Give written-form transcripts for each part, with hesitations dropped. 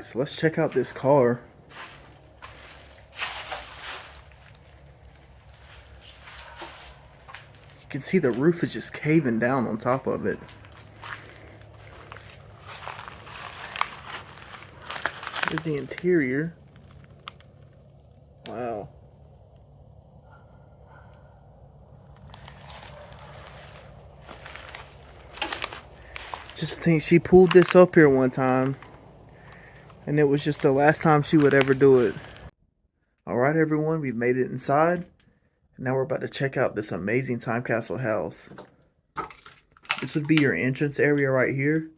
So let's check out this car. You can see the roof is just caving down on top of it. Here's the interior. Wow. Just think she pulled this up here one time, and it was just the last time she would ever do it. Alright everyone, we've made it inside. And now we're about to check out this amazing time capsule house. This would be your entrance area right here.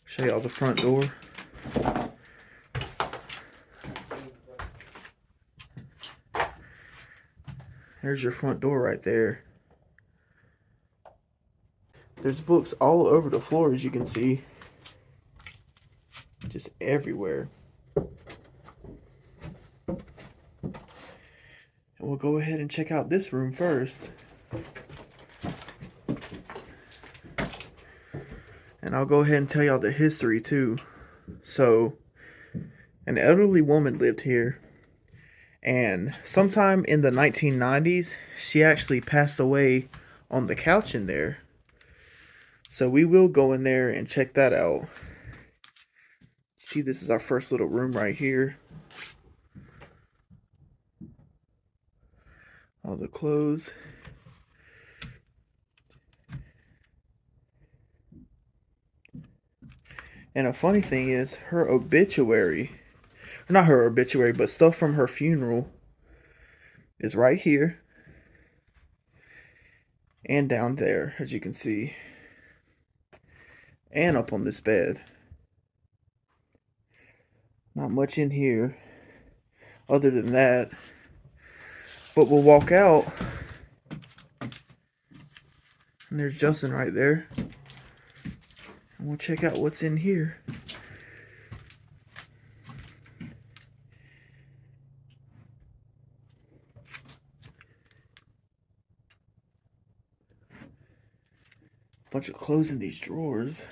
Show you all the front door. There's your front door right there. There's books all over the floor, as you can see. Just everywhere. And we'll go ahead and check out this room first. And I'll go ahead and tell y'all the history too. So, an elderly woman lived here. And sometime in the 1990s, she actually passed away on the couch in there. So we will go in there and check that out. See, this is our first little room right here. All the clothes. And a funny thing is, her obituary, not her obituary, but stuff from her funeral is right here. And down there, as you can see. And up on this bed. Not much in here other than that. But we'll walk out. And there's Justin right there. And we'll check out what's in here. Bunch of clothes in these drawers.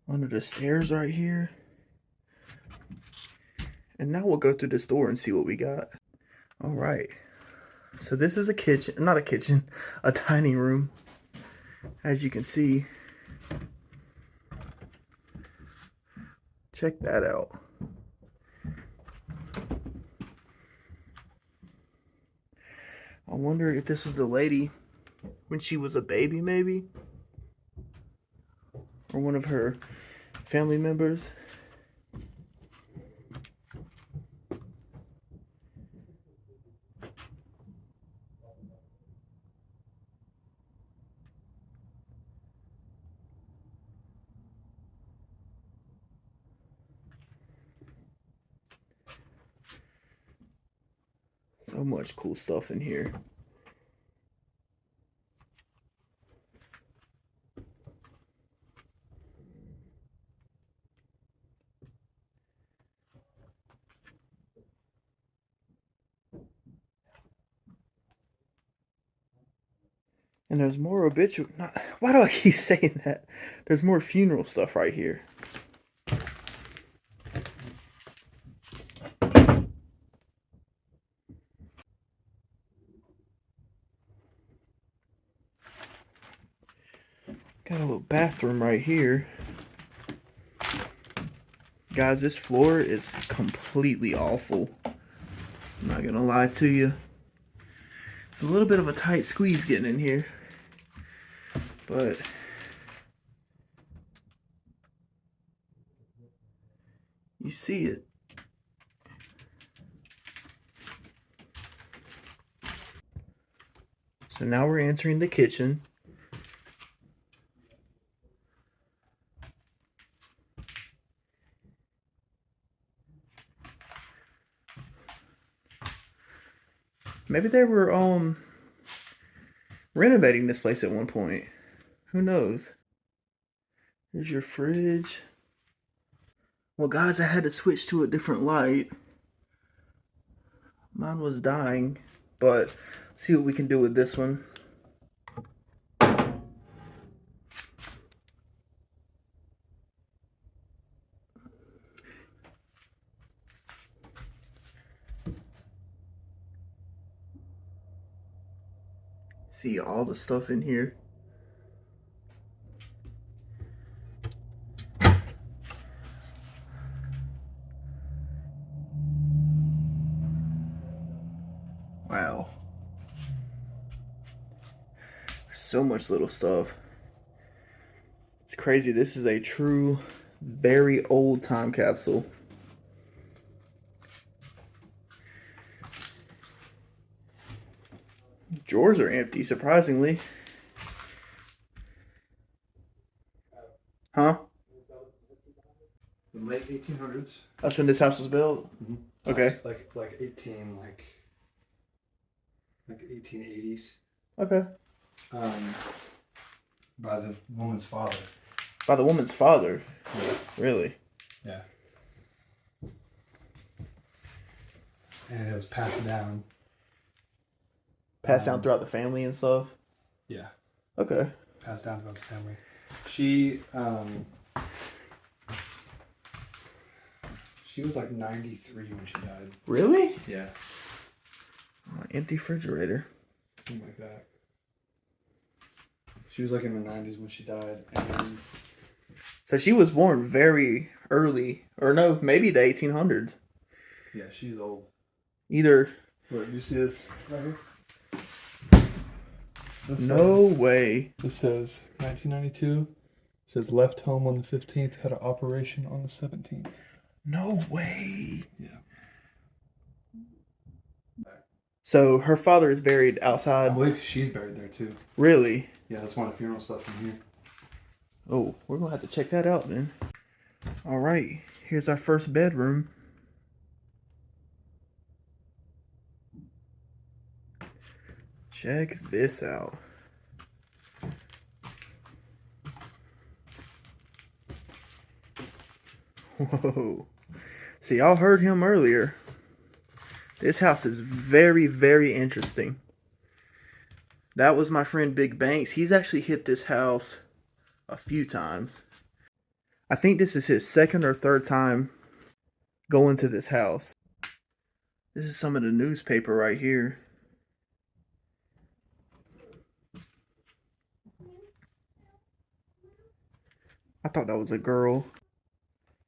Under the stairs right here. And now we'll go through this door and see what we got. Alright. So this is a kitchen, not a kitchen, a dining room. As you can see. Check that out. I wonder if this was a lady when she was a baby, maybe? Or one of her family members. So much cool stuff in here. And there's more obituary. Why do I keep saying that? There's more funeral stuff right here. Got a little bathroom right here. Guys, this floor is completely awful. I'm not gonna lie to you. It's a little bit of a tight squeeze getting in here. But you see it. So now we're entering the kitchen. Maybe they were renovating this place at one point. Who knows? Here's your fridge. Well, guys, I had to switch to a different light. Mine was dying, but see what we can do with this one. See all the stuff in here. Wow. There's so much little stuff. It's crazy. This is a true, very old time capsule. Drawers are empty, surprisingly. Huh? The late 1800s. That's when this house was built? Mm-hmm. Okay. Like 1880s. Okay. By the woman's father. By the woman's father? Yeah. Really? Yeah. And it was passed down. Passed down throughout the family and stuff? Yeah. Okay. Passed down throughout the family. She was like 93 when she died. Really? Yeah. Empty refrigerator. Something like that. She was like in her 90s when she died. And so she was born very early, or no, maybe the 1800s. Yeah, she's old. Either. Look, you see this right here? No way. This says 1992. It says left home on the 15th, had an operation on the 17th. No way. Yeah. So her father is buried outside. I believe she's buried there too. Really? Yeah, that's why the funeral stuff's in here. Oh, we're gonna have to check that out then. All right, here's our first bedroom. Check this out. Whoa. See, y'all heard him earlier. This house is very, very interesting. That was my friend Big Banks. He's actually hit this house a few times. I think this is his second or third time going to this house. This is some of the newspaper right here. I thought that was a girl.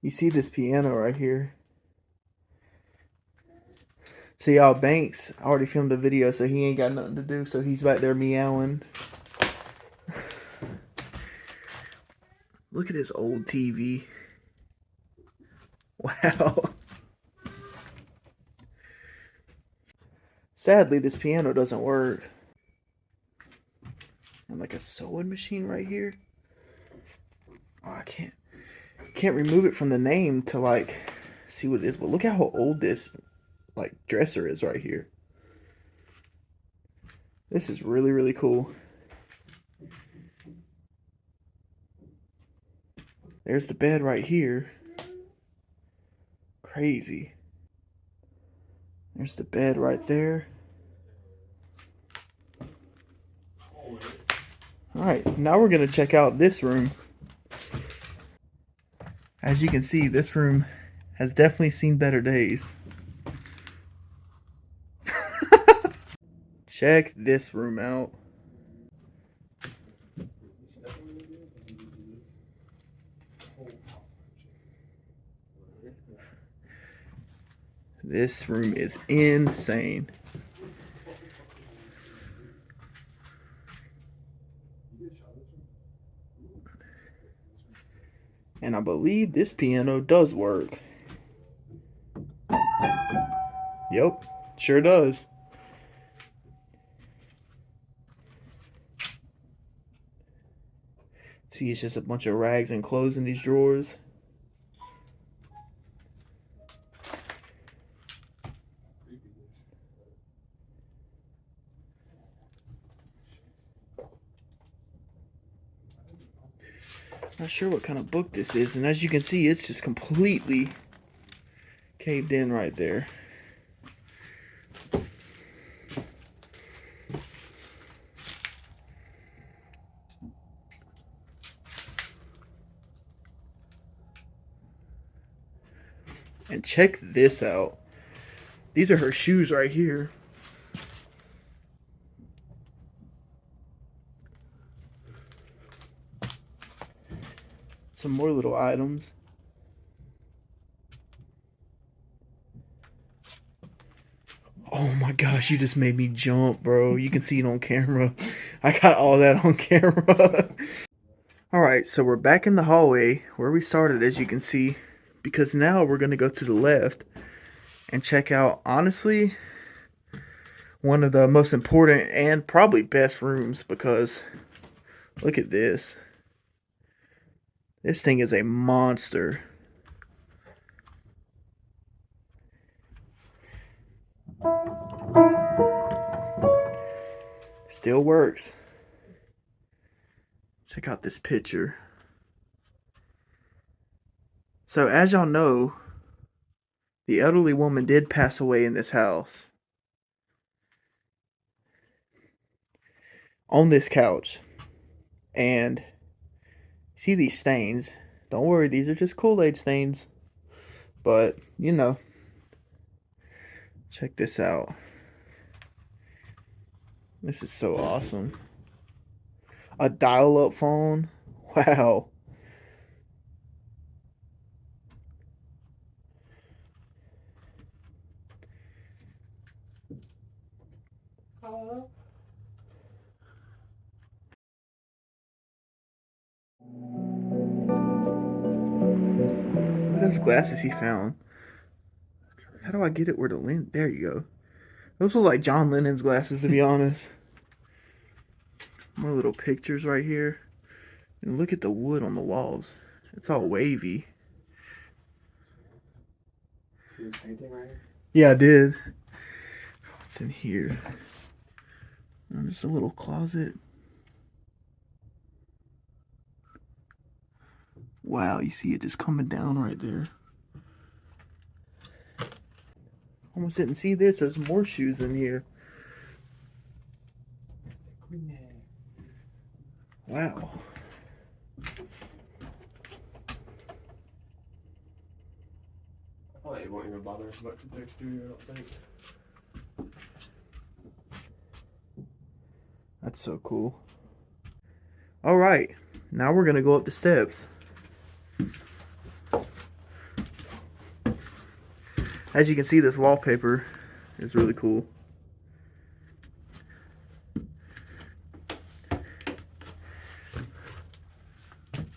You see this piano right here? See, y'all, Banks already filmed a video, so he ain't got nothing to do, so he's back there meowing. Look at this old TV. Wow. Sadly, this piano doesn't work. And like a sewing machine right here. Oh, I can't remove it from the name to like see what it is. But look at how old this like dresser is right here. This is really, really cool. There's the bed right here. Crazy. There's the bed right there. Alright, now we're going to check out this room. As you can see, this room has definitely seen better days. Check this room out. This room is insane. And I believe this piano does work. Yep, sure does. See, it's just a bunch of rags and clothes in these drawers. Not sure what kind of book this is, and as you can see, it's just completely caved in right there. And check this out. These are her shoes right here. Some more little items. Oh my gosh, you just made me jump, bro. You can see it on camera. I got all that on camera. Alright, so we're back in the hallway where we started, as you can see. Because now we're going to go to the left and check out, honestly, one of the most important and probably best rooms. Because look at this. This thing is a monster. Still works. Check out this picture. So as y'all know, the elderly woman did pass away in this house. On this couch. And see these stains. Don't worry, these are just Kool-Aid stains. But, you know. Check this out. This is so awesome. A dial-up phone. Wow. Hello? Look at those glasses he found. How do I get it where the lens? There you go. Those look like John Lennon's glasses, to be honest. More little pictures right here. And look at the wood on the walls. It's all wavy. See this painting right here? Yeah, I did. What's in here? Just a little closet. Wow, you see it just coming down right there. Almost didn't see this. There's more shoes in here. Wow. Probably won't even bother us much with the exterior, I don't think. That's so cool. Alright, now we're going to go up the steps. As you can see, this wallpaper is really cool.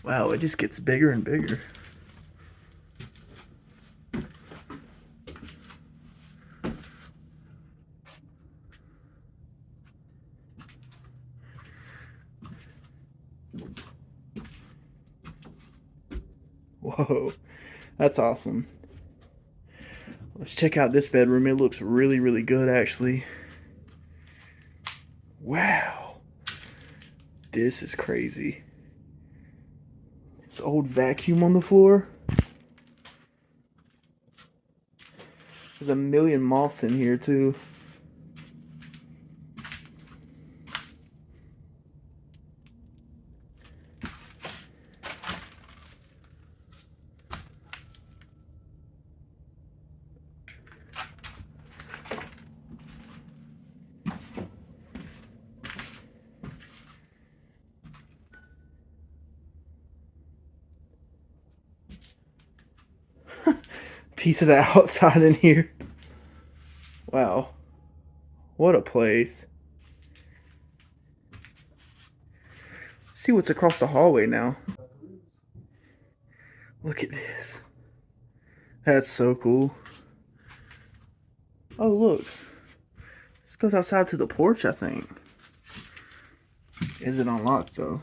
Wow, it just gets bigger and bigger. Whoa, that's awesome. Let's check out this bedroom. It looks really, really good, actually. Wow. This is crazy. This old vacuum on the floor. There's a million moths in here, too. Piece of the outside in here. Wow. What a place. See what's across the hallway now. Look at this. That's so cool. Oh, look. This goes outside to the porch, I think. Is it unlocked, though?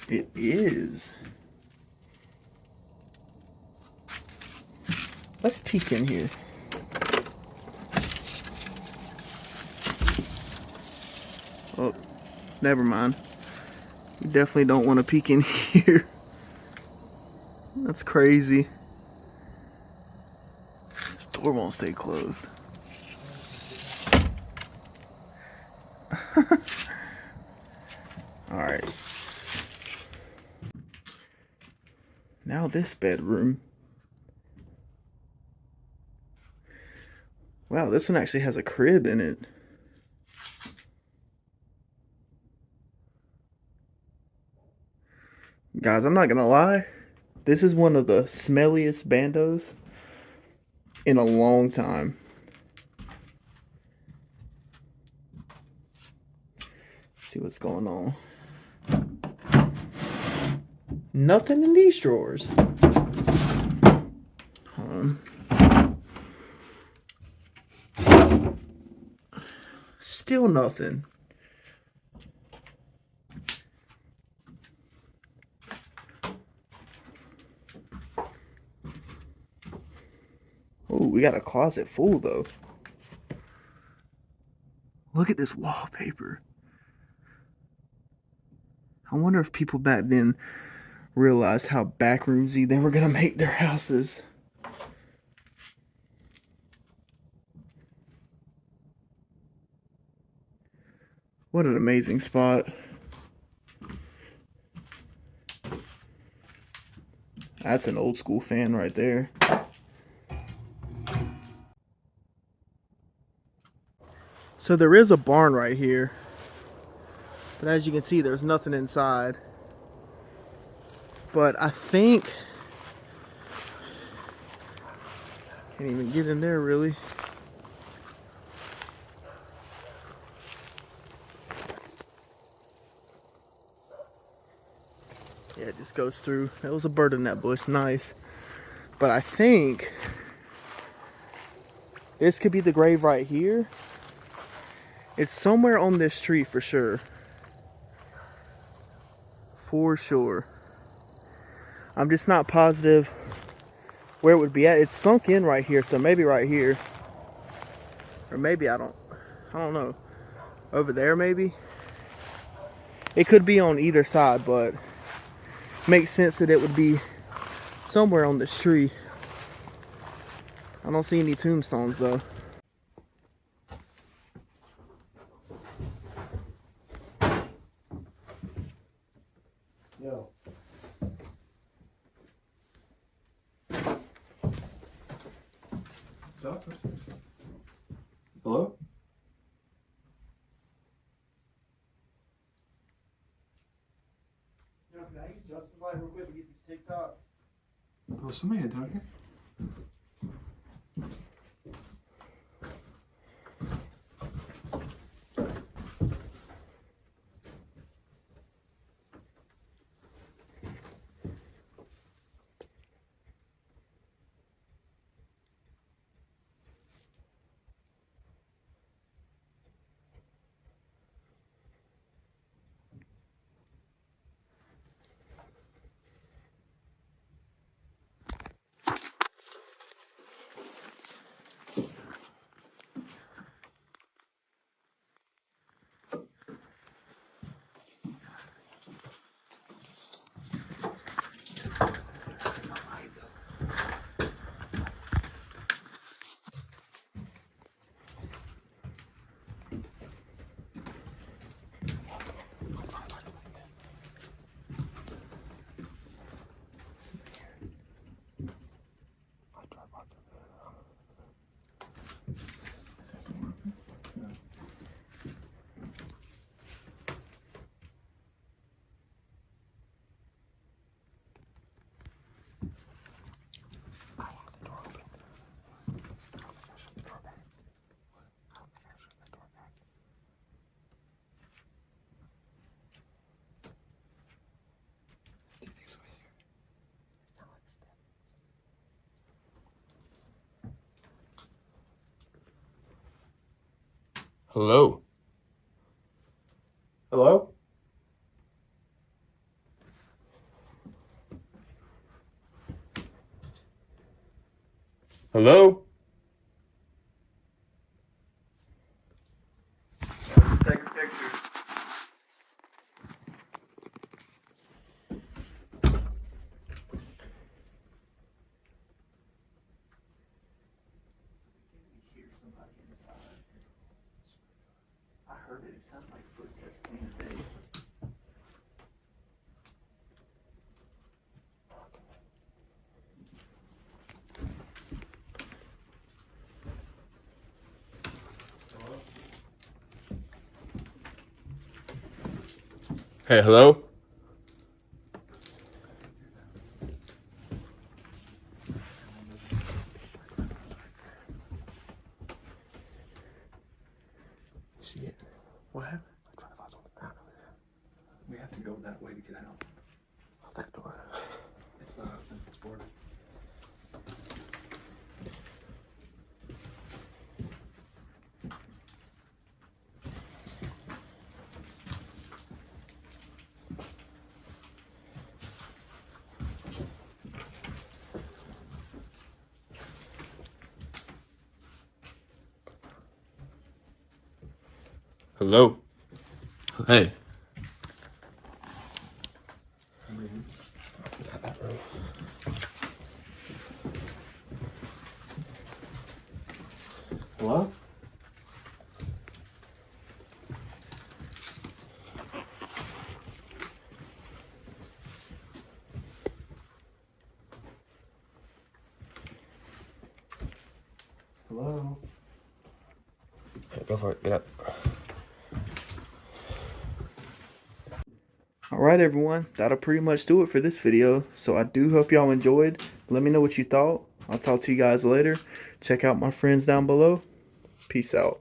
It is. Let's peek in here. Oh, never mind. You definitely don't want to peek in here. That's crazy. This door won't stay closed. Alright. Now this bedroom. Wow, this one actually has a crib in it. Guys, I'm not gonna lie. This is one of the smelliest bandos in a long time. Let's see what's going on. Nothing in these drawers. Still nothing. Oh, we got a closet full though. Look at this wallpaper. I wonder if people back then realized how backroomsy they were gonna make their houses. What an amazing spot. That's an old school fan right there. So there is a barn right here, but as you can see, there's nothing inside. But I think, can't even get in there really. Yeah, it just goes through. That was a bird in that bush, nice. But I think this could be the grave right here. It's somewhere on this street for sure. For sure. I'm just not positive where it would be at. It's sunk in right here, so maybe right here. Or maybe I don't know. Over there maybe. It could be on either side, but makes sense that it would be somewhere on this tree. I don't see any tombstones though. Yo. What's up? Hello? Can I use Justice Light real quick to get these TikToks? Oh, somebody down here. Hello. Hello? Hello. Take a picture. inside. I heard it. It sounded like footsteps plain as day. Hey, hello? See it? What happened? I'm trying to find something on the ground over there. We have to go that way to get out. Out that door. It's not open. It's boarded. Hello? Hey. Hello? Hello? Hey, go for it. Get up. Alright everyone, that'll pretty much do it for this video. So I do hope y'all enjoyed. Let me know what you thought. I'll talk to you guys later. Check out my friends down below. Peace out.